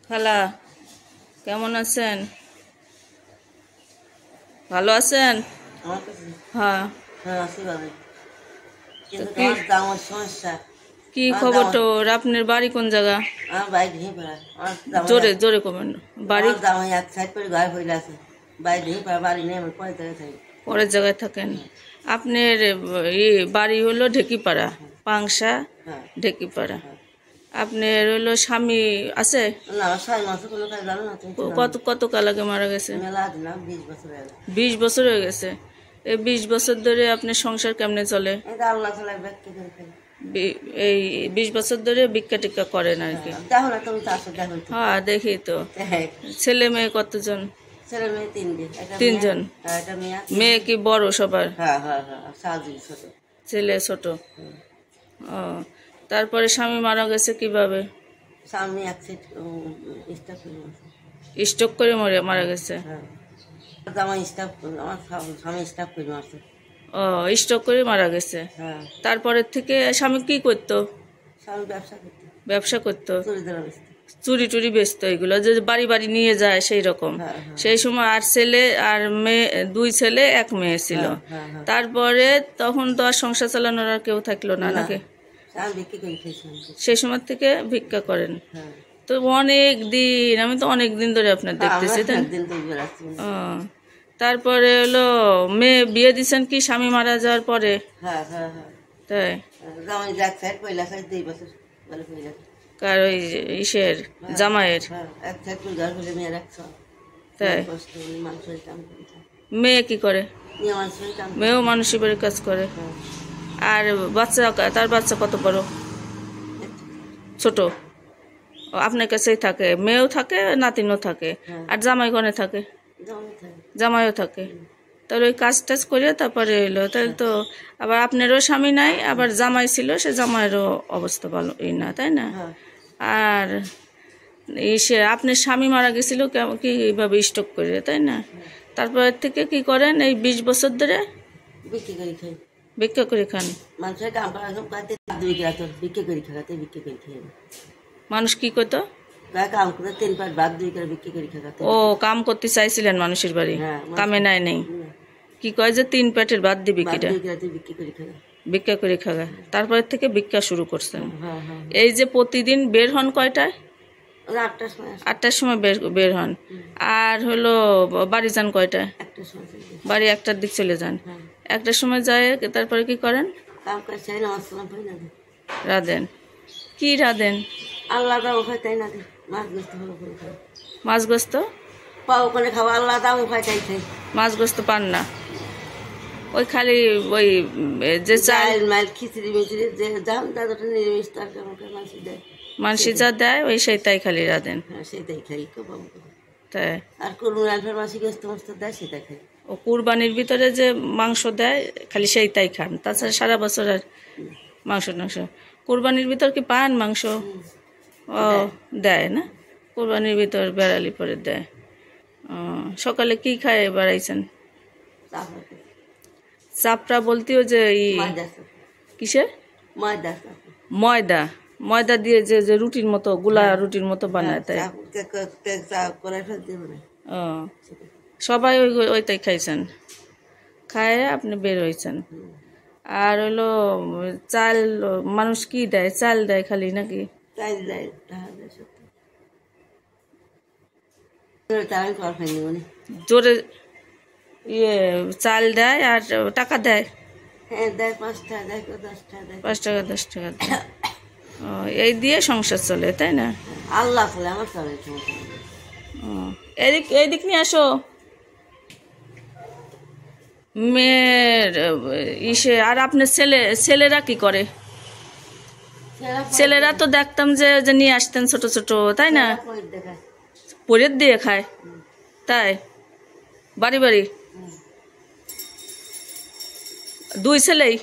খালা কেমন আছেন? ভালো আছেন? হ্যাঁ। কি খবর তোর? আপনার বাড়ি কোন জায়গা? জোরে জোরে কমেন। বাড়ি পরের জায়গায় থাকেন। আপনার বাড়ি হলো ঢেকিপাড়া, পাংশা ঢেকিপাড়া। আপনার হলো স্বামী আছে? কত কাল আগে মারা গেছে? 20 বছর হয়ে গেছে। এই 20 বছর ধরে আপনার সংসার কেমনে চলে? এই 20 বছর ধরে ভিক্ষা টিক্ষা করেন আর কি? হ্যাঁ দেখি তো। ছেলে মেয়ে কতজন? তিনজন। মেয়ে কি বড় সবার? ছেলে ছোট। ও, তারপরে স্বামী মারা গেছে কিভাবে? স্ট্রোক করে মারা গেছে। ও, স্ট্রোক করে মারা গেছে। তারপরের থেকে স্বামী কি করতো? ব্যবসা করতো। চুরি টুরি বেচতো, এগুলো যে বাড়ি বাড়ি নিয়ে যায় সেই রকম। সেই সময় আর ছেলে আর মেয়ে, 2 ছেলে 1 মেয়ে ছিল। তারপরে তখন তো আর সংসার চালানোর আর কেউ থাকলো না নাকি? সেই সময় থেকে ভিক্ষা করেন। তো অনেক দিন, আমি তো অনেক দিন ধরে আপনার দেখতেছি। তারপরে হলো মেয়ে বিয়ে দিচ্ছেন কি স্বামী মারা যাওয়ার পরে? তাই? কার ওই ইসের জামাইয়ের? তাই? মেয়ে কি করে? মেয়েও মানুষের বাড়ির কাজ করে। আর বাচ্চা, তার বাচ্চা কত বড়? ছোট। আপনার কাছেই থাকে? মেয়েও থাকে, নাতিনও থাকে। আর জামাই কোনে থাকে? জামাইও থাকে। তাহলে ওই কাজ টাজ করে তারপরে এলো। তাহলে তো আবার আপনারও স্বামী নাই, আবার জামাই ছিল, সে জামাইয়েরও অবস্থা ভালো না, তাই না? আর আপনার স্বামী মারা গেছিল কিভাবে? স্ট্রোক করে, তাই না? তারপর থেকে কি করেন এই 20 বছর ধরে? ভিক্ষা করে খান। মানুষ কি করতো? ও, কাম করতে চাইছিলেন মানুষের বাড়ি, কামে নাই নেই। কি কয় যে 3 পেটের ভাত দিবি কিটা? ভিক্ষা করে খাওয়া। তারপর থেকে ভিক্ষা শুরু করছেন। এই যে প্রতিদিন বের হন কয়টায়? 8টার সময় বের হন। আর হলো বাড়ি যান কয়টায়? বাড়ি 1টার দিক চলে যান। 1টার সময় যায়, তারপরে কি করেন? রাঁধেন। কি রাঁধেন? মাছ গোস্ত। মাছ গোস্ত পান না? ওই খালি ওই যে চাল খিচুড়ি মানসি যা দেয় ওই সেইটাই খালি রাঁধেন। তাই? আর ও কুরবানির ভিতরে যে মাংস দেয় খালি সেইটাই খান, তাছাড়া সারা বছর আর মাংস টাংস? কুরবানির ভিতর কি পান মাংস? ও, দেয় না? কুরবানির ভিতর বেড়ালি পরে দেয়। সকালে কি খায় বেড়াইছেন? চাপড়া বলতেও যে কিসের ময়দা? ময়দা দিয়ে যে রুটির মতো, গুলা রুটির মতো বানায়, তাই? ও, সবাই ওইটাই খাইছেন, খায় আপনি বের হয়েছেন। আর হলো চাল, মানুষ কি দেয়? চাল দেয় খালি নাকি? জোরে চাল দেয় আর টাকা দেয়? 5 টাকা 10 টাকা দেয়। এই দিয়ে সংসার চলে, তাই না? এইদিক নিয়ে আসো। মেয়ের আর আপনার ছেলেরা কি করে? ছেলেরা তো দেখতাম যে নিয়ে আসতেন ছোট ছোট, তাই না? পরের দিয়ে খায়, তাই? বাড়ি বাড়ি 2 ছেলেই?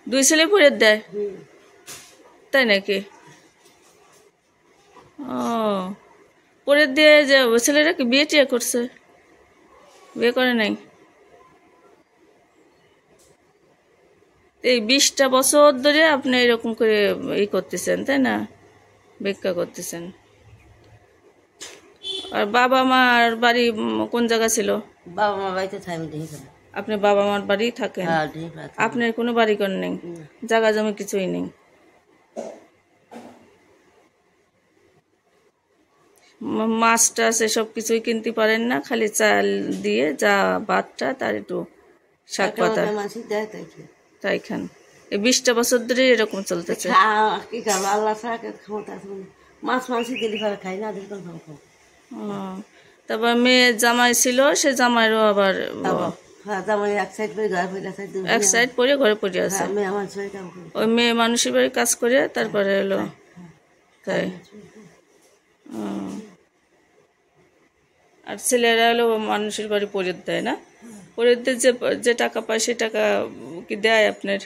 2 ছেলে পরের দেয়, তাই নাকি? ও, পরের দিয়ে যে ছেলেরা কি বিয়ে টিয়ে করছে? বিয়ে করে নাই? এই 20টা বছর ধরে আপনি এরকম করে করতেছেন, তাই না? ভিক্ষা করতেছেন। আর বাবা মার বাড়ি কোন জায়গা ছিল? বাবা মা বাড়িতে থাকি দেখি। আপনি বাবা মার বাড়ি থাকেন? হ্যাঁ, আপনার কোনো বাড়ি ঘর নেই, জায়গা জমি কিছুই নেই? মাছ টাছ এসব কিছুই কিনতে পারেন না, খালি চাল দিয়ে যা ভাতটা তার একটু শাক পাতা তাই খান? এই 20টা বছর ধরে এরকম চলতেছে? কি খাবো, আল্লাহ ছাড়া ক্ষমতা আছে? মাছ মাংস দিলে ঘরে খাই না, দিলে খাবো। তারপর মেয়ে জামাই ছিল, সে জামাইরও আবার এক সাইড পরে ঘরে পড়ে আছে। ওই মেয়ে মানুষের বাড়ি কাজ করে তারপরে এলো, তাই? আর ছেলেরা হলো মানুষের বাড়ি পরিয়ে দেয় না? পরিয়ে দিয়ে যে টাকা পায় সে টাকা কি দেয় আপনার?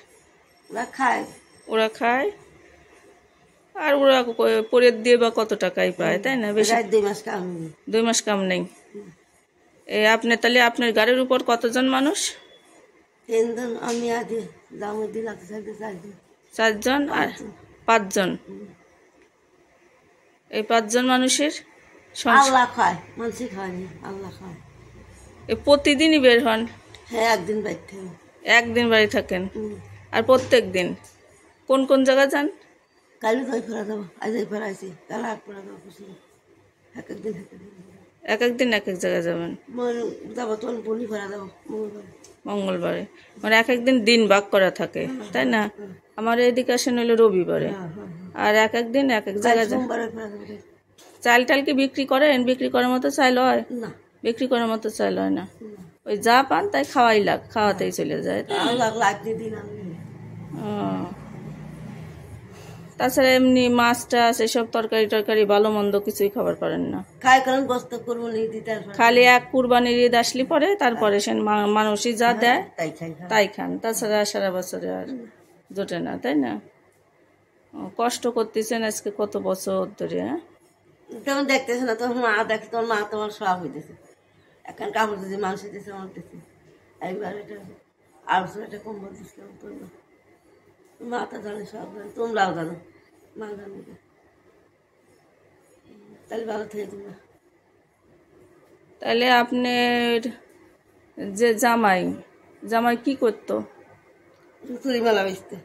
ওরা খায়। আর ওরা পরিয়ে দিয়ে বা কত টাকাই পায়, তাই না? বেশি 2 মাস কাম নেই। আপনি তাহলে আপনার গাড়ির উপর কতজন মানুষ? 4 জন আর 5 জন। এই 5 জন মানুষের প্রতিদিনই বের হন? একদিন বাড়ি থাকেন? আর প্রত্যেক দিন কোন কোন জায়গা যান? এক একদিন এক এক জায়গায় যাবেন? মঙ্গলবারে মানে এক একদিন দিন ভাগ করা থাকে, তাই না? আমার এদিকে আসেন হলো রবিবারে, আর এক একদিন এক এক জায়গায় যান। চাল টাল কি বিক্রি করেন? বিক্রি করার মতো চাল হয়? বিক্রি করার মতো চাল হয় না, ওই যা পান তাই খাওয়াতেই চলে যায়। তাছাড়া এমনি মাছ টাছ এসব তরকারি টরকারি ভালো মন্দ কিছুই খাবার পারেন না? খালি এক কুরবানির ঈদ আসলি পরে, তারপরে সে মানুষই যা দেয় তাই খান, তাছাড়া সারা বছরে আর জোটে না, তাই না? কষ্ট করতেছেন আজকে কত বছর ধরে? হ্যাঁ, তেমন দেখতেছে না, তোর মা দেখে, তোর মা তোমার সব হইতেছে। এখন কাপড় দিতে মানুষ দিতেছে, আমার দিতে একবার এটা আর এটা কম্বল দিচ্ছিলাম, তোর মা তো জানে, সব জানে, তোমরাও জানো, মা জানো। তাহলে ভালো থেকে তোমরা। তাহলে আপনার যে জামাই কি করতো? চুরিমালা বেচতে।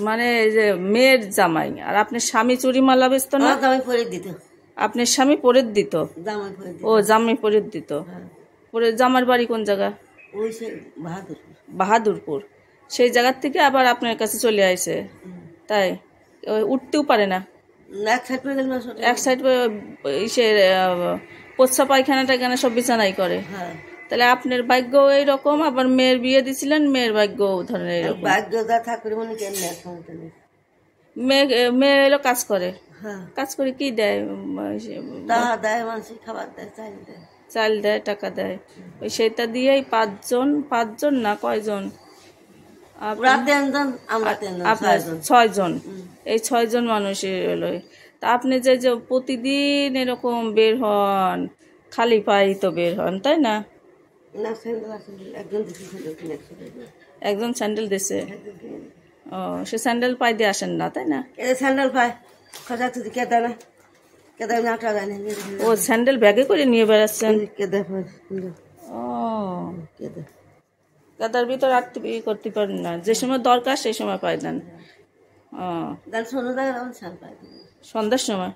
মানে যে মেয়ের জামাই, আর আপনার স্বামী চুরিমালা বেচতো না? জামাই পরে দিত। আপনার স্বামী পরে দিত? ও জামাই পরে দিত। পরে জামার বাড়ি কোন জায়গা? বাহাদুরপুর। সেই জায়গার থেকে আবার আপনার কাছে চলে আসে, তাই? উঠতেও পারে না? এক সাইড পোচ্ছা পায়খানাটা কেন সব বিছানাই করে? তাহলে আপনার ভাগ্য এইরকম, আবার মেয়ের বিয়ে দিছিলেন, মেয়ের ভাগ্য ধরনের এরকম। মেয়ে এলো কাজ করে, কাজ করে কি দেয়? চাল দেয়, টাকা দেয়, ওই সেটা দিয়েই 5 জন না কয়জন? আপনার 6 জন। এই 6 জন মানুষের এলো। তা আপনি যে প্রতিদিন এরকম বের হন, খালি পাই তো বের হন, তাই না? একজন স্যান্ডেল দিছে? ও, সে স্যান্ডেল পাই দিয়ে আসেন না, তাই না? স্যান্ডেল পাই ও স্যান্ডেল ব্যাগে করে নিয়ে বেড়াচ্ছেন? ও, গাদার ভিতর আটতে করতে পারেন না, যে সময় দরকার সেই সময় পাই দেন। সন্ধ্যার সময়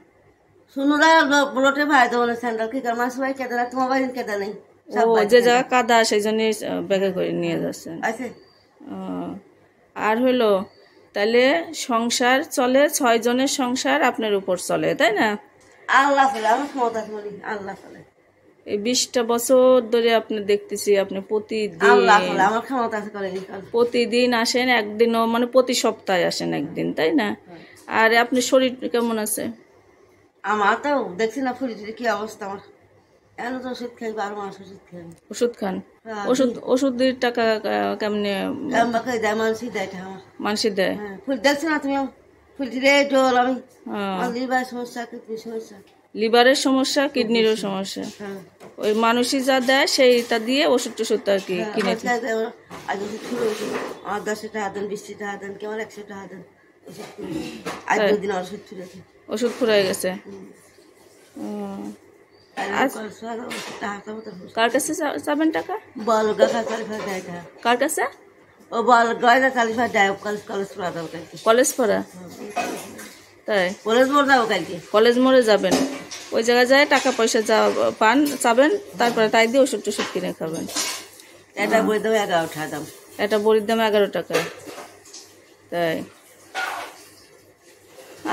যে জায়গা কাদা সেই জন্য ব্যাগে করে নিয়ে যাচ্ছেন। আর হলো তাহলে সংসার চলে, 6 জনের সংসার আপনার উপর চলে, তাই না? এই 20টা বছর ধরে আপনি দেখতেছি, আপনি প্রতিদিন আসেন, একদিনও মানে প্রতি সপ্তাহে আসেন একদিন, তাই না? আর আপনার শরীর কেমন আছে? আমার তো দেখছি না ফুলি কি অবস্থা, আমার ওষুধ খাই, 12 মাস ওষুধ খাই। ওষুধ খান? ওষুধের টাকা কেমনে? মানুষ দেয়? দেখছি না তুমি আমি লিভারের সমস্যা, কিডনিরও সমস্যা, ওই মানুষই যা দেয় সেইটা দিয়ে ওষুধ টষুধ আর কি কিনে। 10 টাকা দেন, 20 টাকা দেন, কেমন 100 টাকা দেন, ওষুধ ফুরাই গেছে। কার কাছে চাবেন টাকা? বল গাছা 40 দেয় টাকা। কার কাছে? ও বল গয়না 40 দেয় কলেজ পড়া দাও কালকে। কলেজ পড়া? তাই কলেজ মোড় যাবো কালকে। কলেজ মোড়ে যাবেন, ওই জায়গায় যায় টাকা পয়সা পান চাবেন, তারপরে তাই দিয়ে ওষুধ টষুধ কিনে খাবেন। এটা বই দাম 11 টাকা দাম। এটা বড়ির দাম 11 টাকা। তাই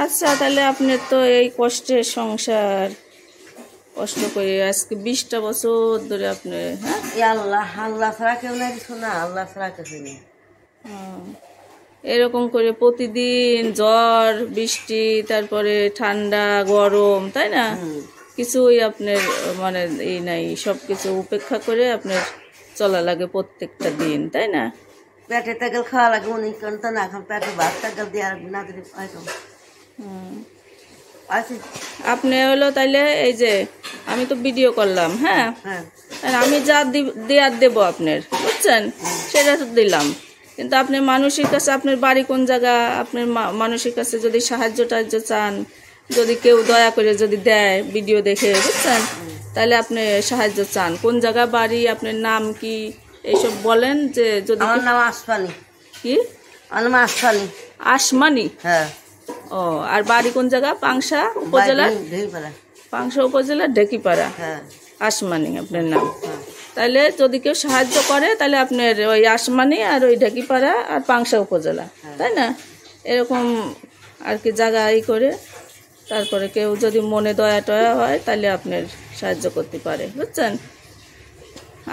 আচ্ছা, তাহলে আপনার তো এই কষ্টের সংসার, কষ্ট করে আজকে 20টা বছর ধরে আপনি, হ্যাঁ আল্লাহ আল্লাহ ছাড়া কেউ নাই, কিছু না, আল্লাহ ছাড়া কিছু নেই। এরকম করে প্রতিদিন জ্বর বৃষ্টি, তারপরে ঠান্ডা গরম, তাই না, কিছুই আপনার মানে এই নাই, সব কিছু উপেক্ষা করে আপনার চলা লাগে প্রত্যেকটা দিন, তাই না? পেটে তেগেল খাওয়া লাগে, উনি তো না খান, পেটে ভাত তেগেল দিয়ে না দিলে আপনি হলো তাইলে এই যে আমি তো ভিডিও করলাম, হ্যাঁ, আর আমি যা দেওয়ার দেবো আপনার, বুঝছেন, সেটা তো দিলাম, কিন্তু আপনি মানুষের কাছে, আপনার বাড়ি কোন জায়গা, আপনার মানুষের কাছে যদি সাহায্য টাহায্য চান, যদি কেউ দয়া করে যদি দেয় ভিডিও দেখে, বুঝছেন, তাহলে আপনি সাহায্য চান, কোন জায়গা বাড়ি, আপনার নাম কি, এইসব বলেন। যে যদি আমার নাম আসমানি। কি? আমার নাম আসমানি। আসমানি? হ্যাঁ। ও, আর বাড়ি কোন জায়গা? পাংশা উপজেলা? পাংশা উপজেলা ঢেকিপাড়া। হ্যাঁ। আসমানি আপনার নাম। তাহলে যদি কেউ সাহায্য করে তাহলে আপনার ওই আসমানি আর ওই ঢেকিপাড়া আর পাংশা উপজেলা, তাই না, এরকম আর কি জায়গা ই করে, তারপরে কেউ যদি মনে দয়া টয়া হয় তাহলে আপনার সাহায্য করতে পারে, বুঝছেন।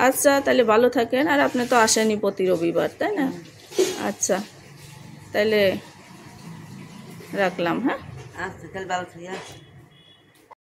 আচ্ছা, তাহলে ভালো থাকেন, আর আপনি তো আসেনি প্রতি রবিবার, তাই না? আচ্ছা, তাহলে রাখলাম, হ্যাঁ। আচ্ছা, তাহলে ভালো থাকি।